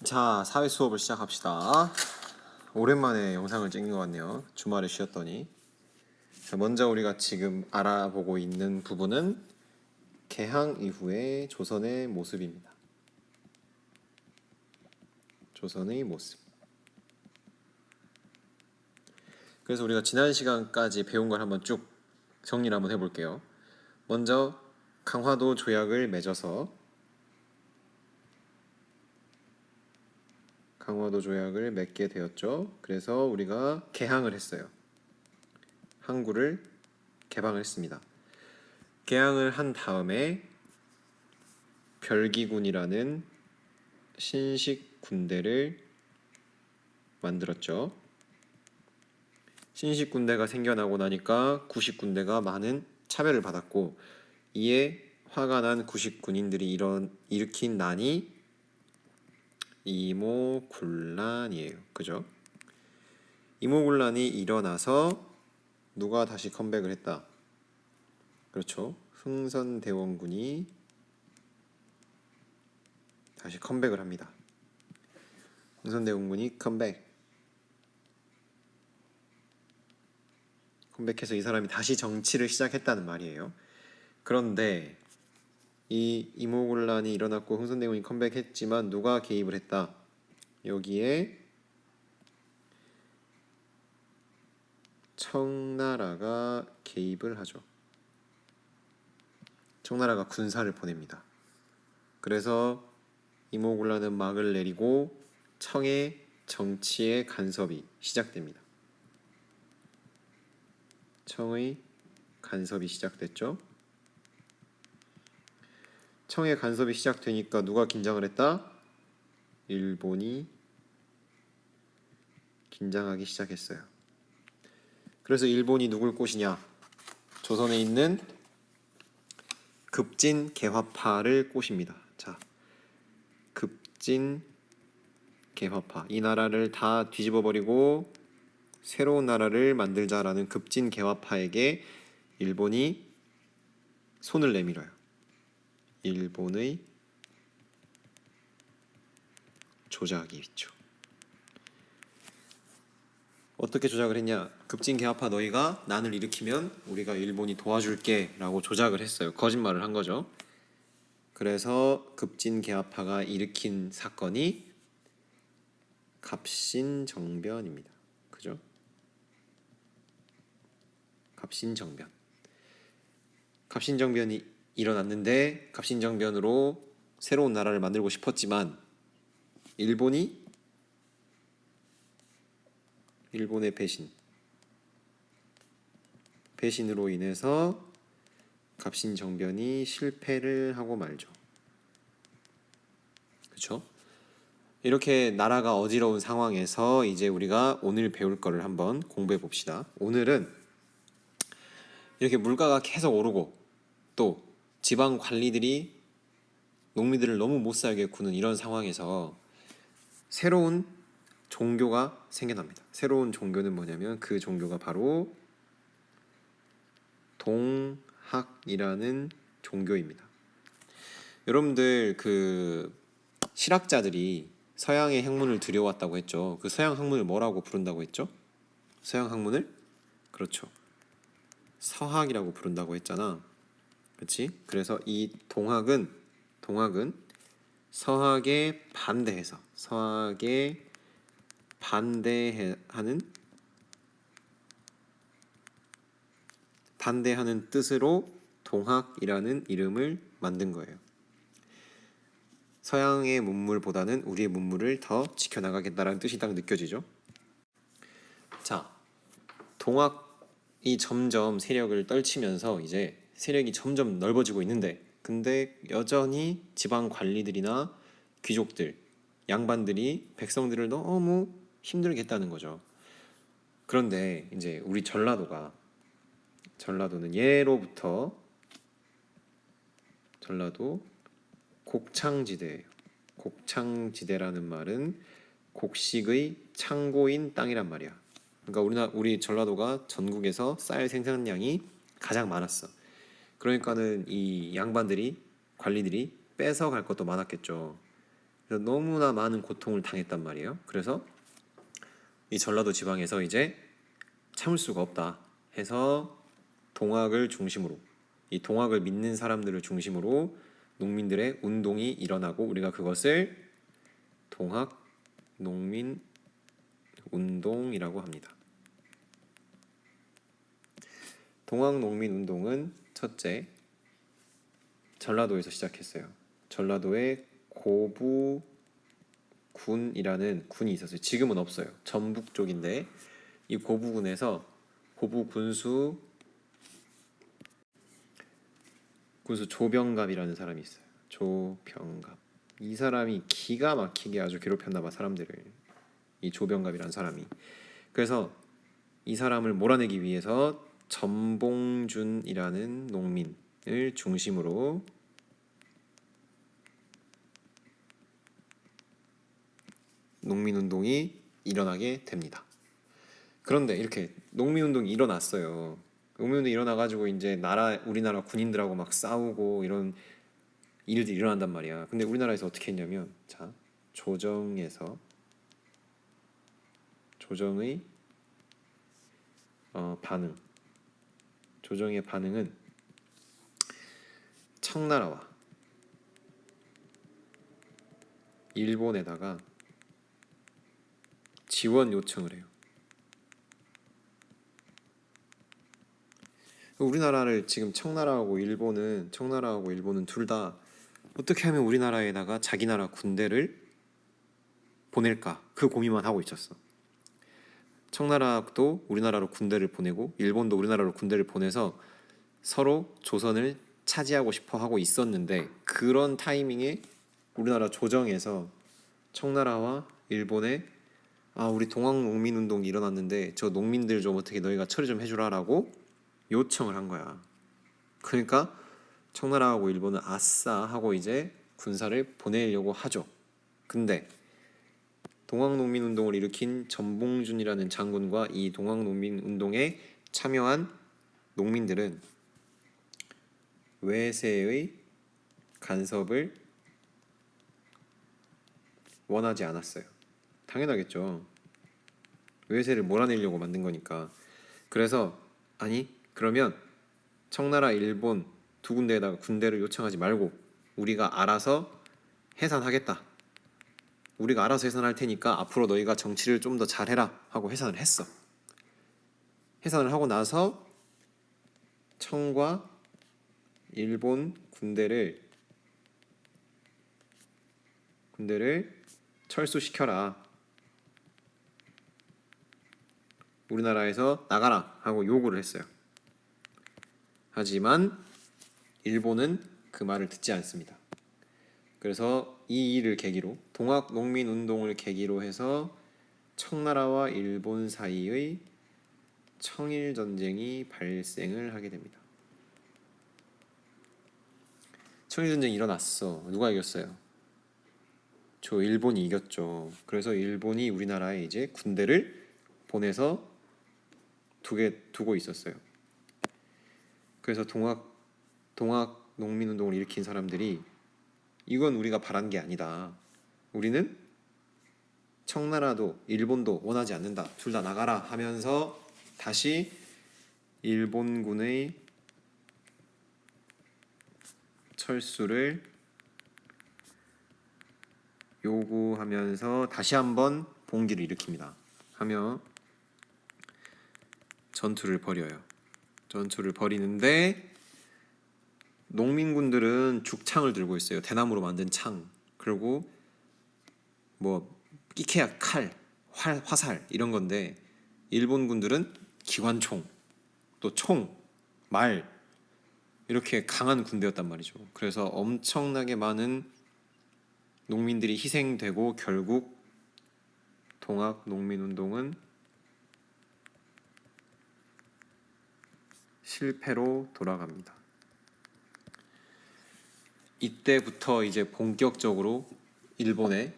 자, 사회 수업을 시작합시다. 오랜만에 영상을 찍는 것 같네요. 주말에 쉬었더니. 자, 먼저 우리가 지금 알아보고 있는 부분은 개항 이후의 조선의 모습입니다. 조선의 모습. 그래서 우리가 지난 시간까지 배운 걸 한번 쭉 정리를 한번 해볼게요. 먼저 강화도 조약을 맺어서 강화도 조약을 맺게 되었죠. 그래서 우리가 개항을 했어요. 항구를 개방을 했습니다. 개항을 한 다음에 별기군이라는 신식 군대를 만들었죠. 신식 군대가 생겨나고 나니까 구식 군대가 많은 차별을 받았고, 이에 화가 난 구식 군인들이 일으킨 난이 이모군란이에요. 그죠? 이모군란이 일어나서 누가 다시 컴백을 했다. 그렇죠. 흥선대원군이 다시 컴백을 합니다. 흥선대원군이 컴백해서 이 사람이 다시 정치를 시작했다는 말이에요. 그런데 이 이모군란이 일어났고 흥선대원이 컴백했지만 누가 개입을 했다. 여기에 청나라가 개입을 하죠. 청나라가 군사를 보냅니다. 그래서 이모군란은 막을 내리고 청의 정치의 간섭이 시작됩니다. 청의 간섭이 시작됐죠. 청의 간섭이 시작되니까 누가 긴장을 했다? 일본이 긴장하기 시작했어요. 그래서 일본이 누굴 꼬시냐? 조선에 있는 급진 개화파를 꼬십니다. 자, 급진 개화파. 이 나라를 다 뒤집어버리고 새로운 나라를 만들자라는 급진 개화파에게 일본이 손을 내밀어요. 일본의 조작이 있죠. 어떻게 조작을 했냐? 급진 개화파 너희가 난을 일으키면 우리가 일본이 도와줄게 라고 조작을 했어요. 거짓말을 한 거죠. 그래서 급진 개화파가 일으킨 사건이 갑신정변입니다. 그죠? 갑신정변이 일어났는데 갑신정변으로 새로운 나라를 만들고 싶었지만 일본의 배신으로 인해서 갑신정변이 실패를 하고 말죠. 그렇죠? 이렇게 나라가 어지러운 상황에서 이제 우리가 오늘 배울 거를 한번 공부해 봅시다. 오늘은 이렇게 물가가 계속 오르고 또 지방 관리들이 농민들을 너무 못 살게 구는 이런 상황에서 새로운 종교가 생겨납니다. 새로운 종교는 뭐냐면 그 종교가 바로 동학이라는 종교입니다. 여러분들 그 실학자들이 서양의 학문을 들여왔다고 했죠. 그 서양 학문을 뭐라고 부른다고 했죠? 서양 학문을? 그렇죠. 서학이라고 부른다고 했잖아. 그렇지? 그래서 이 동학은 서학에 반대하는 뜻으로 동학이라는 이름을 만든 거예요. 서양의 문물보다는 우리의 문물을 더 지켜나가겠다라는 뜻이 딱 느껴지죠. 자, 동학이 점점 세력을 떨치면서 이제 세력이 점점 넓어지고 있는데, 근데 여전히 지방 관리들이나 귀족들, 양반들이 백성들을 너무 힘들게 했다는 거죠. 그런데 이제 우리 전라도는 예로부터 전라도 곡창지대예요. 곡창지대라는 말은 곡식의 창고인 땅이란 말이야. 그러니까 우리 전라도가 전국에서 쌀 생산량이 가장 많았어. 그러니까는 이 양반들이 관리들이 뺏어갈 것도 많았겠죠. 그래서 너무나 많은 고통을 당했단 말이에요. 그래서 이 전라도 지방에서 이제 참을 수가 없다 해서 동학을 중심으로, 이 동학을 믿는 사람들을 중심으로 농민들의 운동이 일어나고 우리가 그것을 동학 농민 운동이라고 합니다. 동학 농민 운동은 첫째, 전라도에서 시작했어요. 전라도에 고부군이라는 군이 있었어요. 지금은 없어요. 전북 쪽인데 이 고부군에서 고부군수 조병갑이라는 사람이 있어요. 조병갑. 이 사람이 기가 막히게 아주 괴롭혔나 봐 사람들을. 이 조병갑이라는 사람이. 그래서 이 사람을 몰아내기 위해서 전봉준이라는 농민을 중심으로 농민운동이 일어나게 됩니다. 그런데 이렇게 농민운동이 일어났어요. 농민운동이 일어나가지고 이제 우리나라 군인들하고 막 싸우고 이런 일들이 일어난단 말이야. 근데 우리나라에서 어떻게 했냐면, 자, 조정의 반응. 조정의 반응은 청나라와 일본에다가 지원 요청을 해요. 우리나라를 지금 청나라하고 일본은 둘 다 어떻게 하면 우리나라에다가 자기 나라 군대를 보낼까, 그 고민만 하고 있었어. 청나라도 우리나라로 군대를 보내고 일본도 우리나라로 군대를 보내서 서로 조선을 차지하고 싶어 하고 있었는데, 그런 타이밍에 우리나라 조정에서 청나라와 일본에 우리 동학농민운동이 일어났는데 저 농민들 좀 어떻게 너희가 처리 좀 해주라라고 요청을 한 거야. 그러니까 청나라하고 일본은 아싸 하고 이제 군사를 보내려고 하죠. 근데 동학농민운동을 일으킨 전봉준이라는 장군과 이 동학농민운동에 참여한 농민들은 외세의 간섭을 원하지 않았어요. 당연하겠죠. 외세를 몰아내려고 만든 거니까. 그래서 그러면 청나라, 일본 두 군데에다가 군대를 요청하지 말고 우리가 알아서 해산하겠다. 우리가 알아서 해산할 테니까 앞으로 너희가 정치를 좀 더 잘해라 하고 해산을 했어. 해산을 하고 나서 청과 일본 군대를 철수시켜라. 우리나라에서 나가라 하고 요구를 했어요. 하지만 일본은 그 말을 듣지 않습니다. 그래서 이 일을 계기로, 동학농민운동을 계기로 해서 청나라와 일본 사이의 청일전쟁이 발생을 하게 됩니다. 청일전쟁이 일어났어. 누가 이겼어요? 일본이 이겼죠. 그래서 일본이 우리나라에 이제 군대를 보내서 두고 있었어요. 그래서 동학농민운동을 일으킨 사람들이 이건 우리가 바란 게 아니다. 우리는 청나라도 일본도 원하지 않는다. 둘 다 나가라 하면서 다시 일본군의 철수를 요구하면서 다시 한번 봉기를 일으킵니다. 하며 전투를 벌여요. 전투를 벌이는데 농민군들은 죽창을 들고 있어요. 대나무로 만든 창. 그리고 끼케야 칼, 화살 이런 건데, 일본군들은 기관총, 또 총, 말, 이렇게 강한 군대였단 말이죠. 그래서 엄청나게 많은 농민들이 희생되고 결국 동학농민운동은 실패로 돌아갑니다. 이때부터 이제 본격적으로 일본의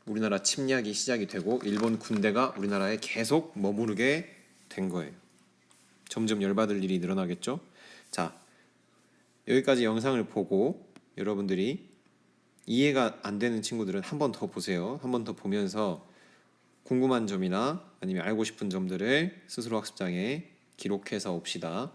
우리나라 침략이 시작이 되고 일본 군대가 우리나라에 계속 머무르게 된 거예요. 점점 열받을 일이 늘어나겠죠. 자, 여기까지 영상을 보고 여러분들이 이해가 안 되는 친구들은 한 번 더 보세요. 한 번 더 보면서 궁금한 점이나 아니면 알고 싶은 점들을 스스로 학습장에 기록해서 옵시다.